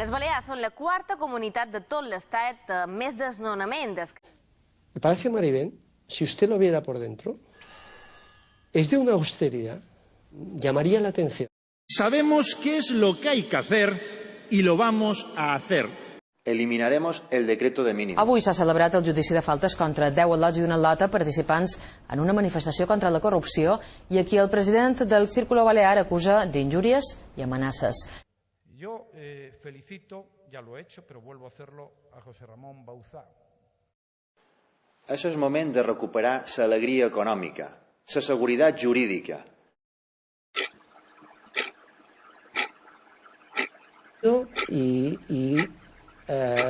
Les Balears són la quarta comunitat de tot l'estat amb més desnonaments. El Palacio Marivent, si usted lo viera por dentro, es de una austeridad, llamaría la atención. Sabemos qué es lo que hay que hacer y lo vamos a hacer. Eliminaremos el decreto de mínims. Avui s'ha celebrat el judici de faltes contra 10 al·lots i una al·lota participants en una manifestació contra la corrupció i aquí el president del Círculo Balear acusa d'injúries i amenaces. Yo felicito, ya lo he hecho, pero vuelvo a hacerlo, a José Ramón Bauzá. Això és moment de recuperar l'alegria econòmica, la seguretat jurídica. Y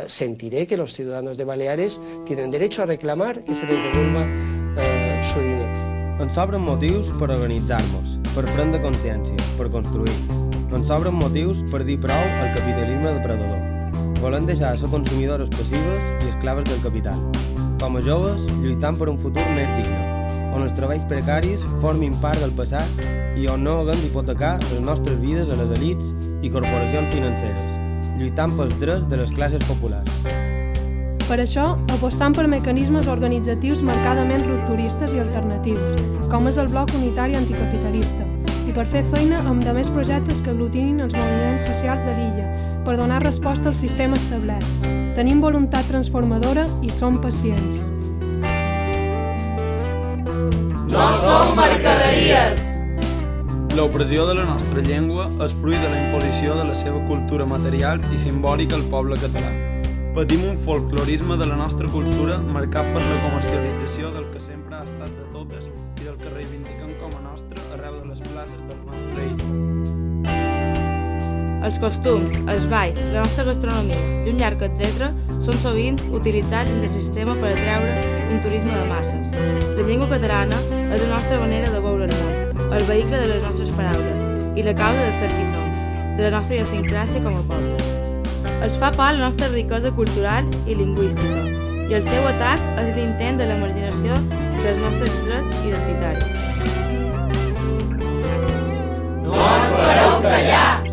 sentiré que los ciudadanos de Baleares tienen derecho a reclamar que se les devuelva su dinero. Ens sobren motius per organitzar-nos, per prendre consciència, per construir. Ens sobren motius per dir prou al capitalisme depredador. Volem deixar de ser consumidores passives i esclaves del capital. Com a joves, lluitant per un futur més digne, on els treballs precaris formin part del passat i on no haguem d'hipotecar les nostres vides a les elits i corporacions financeres, lluitant pels drets de les classes populars. Per això, apostant per mecanismes organitzatius marcadament rupturistes i alternatius, com és el Bloc Unitari Anticapitalista, i per fer feina amb de més projectes que aglutinin els moviments socials de l'illa, per donar resposta al sistema establert. Tenim voluntat transformadora i som pacients. No som mercaderies! L'opressió de la nostra llengua és fruit de la imposició de la seva cultura material i simbòlica al poble català. Patim un folclorisme de la nostra cultura marcat per la comercialització del que sempre ha estat de totes i del que reivindiquem com a nostre arreu de les places del nostre illa. Els costums, els balls, la nostra gastronomia i un llarg etc. són sovint utilitzats dins el sistema per atreure un turisme de masses. La llengua catalana és la nostra manera de veure el món, el vehicle de les nostres paraules i la causa de ser qui som, de la nostra idiosincràsia com a poble. Els fa por la nostra riquesa cultural i lingüística i el seu atac és l'intent de la marginació dels nostres trets identitaris. No ens fareu callar!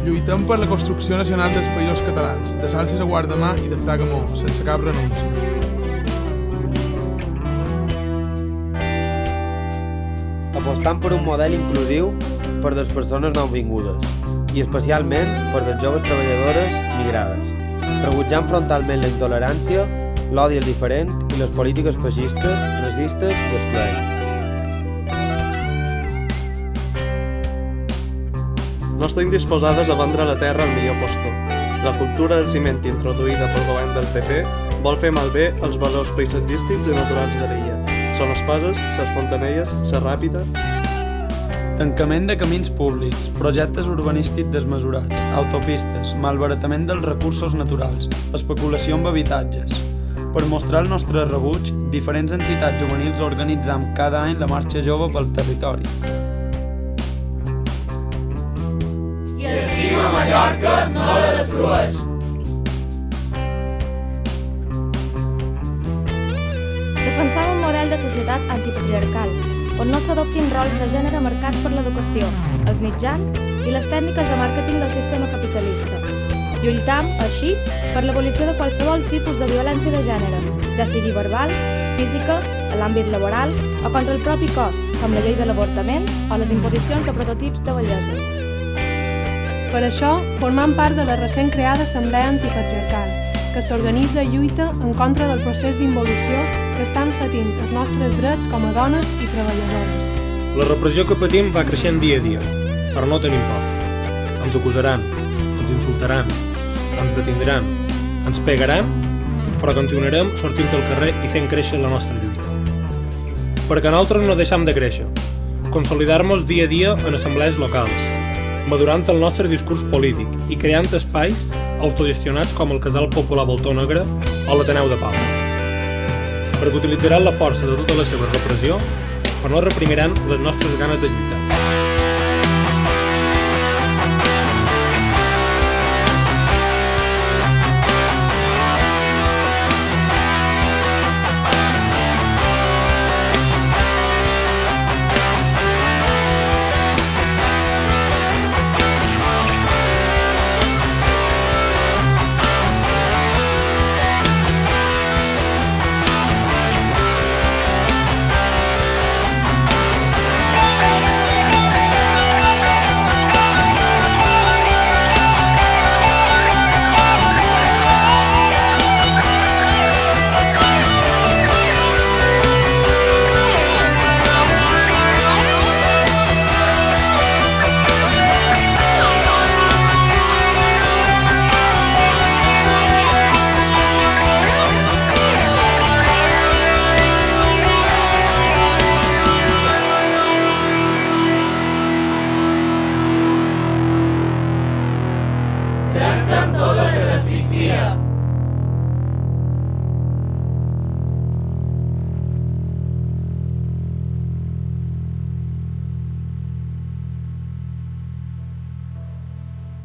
Lluitem per la construcció nacional dels països catalans, de Salses a Guardamar i de Fragamó, sense cap renúncia. Apostant per un model inclusiu per les persones nouvingudes i especialment per les joves treballadores migrades, rebutjant frontalment la intolerància, l'odi al diferent i les polítiques feixistes, racistes i excloents. No estem disposades a vendre la terra al millor postor. La cultura del ciment introduïda pel govern del PP vol fer malbé els valors paisatgístics i naturals de l'illa. Són les Pases, les Fontanelles, la Ràpita... Tancament de camins públics, projectes urbanístics desmesurats, autopistes, malbaratament dels recursos naturals, especulació amb habitatges. Per mostrar el nostre rebuig, diferents entitats juvenils organitzam cada any la marxa jove pel territori. Qui estima Mallorca no la destrueix. Defensam un model de societat antipatriarcal, on no s'adoptin rols de gènere marcats per l'educació, els mitjans i les tècniques de màrqueting del sistema capitalista. Lluitam, així, per l'abolició de qualsevol tipus de violència de gènere, ja sigui verbal, física, a l'àmbit laboral o contra el propi cos, com la llei de l'avortament o les imposicions de prototips de bellesa. Per això, formam part de la recent creada Assemblea Antipatriarcal, que s'organitza i lluita en contra del procés d'involució que estan patint els nostres drets com a dones i treballadores. La repressió que patim va creixent dia a dia, però no tenim por. Ens acusaran, ens insultaran, ens detindran, ens pegaran, però continuarem sortint al carrer i fent créixer la nostra lluita. Perquè nosaltres no deixam de créixer, consolidar-nos dia a dia en assemblees locals, madurant el nostre discurs polític i creant espais autogestionats com el Casal Popular Voltor Negre o l'Ateneu de Pau. Perquè utilitzaran la força de tota la seva repressió, però no reprimiran les nostres ganes de lluitar. amb tot el que t'asfixia.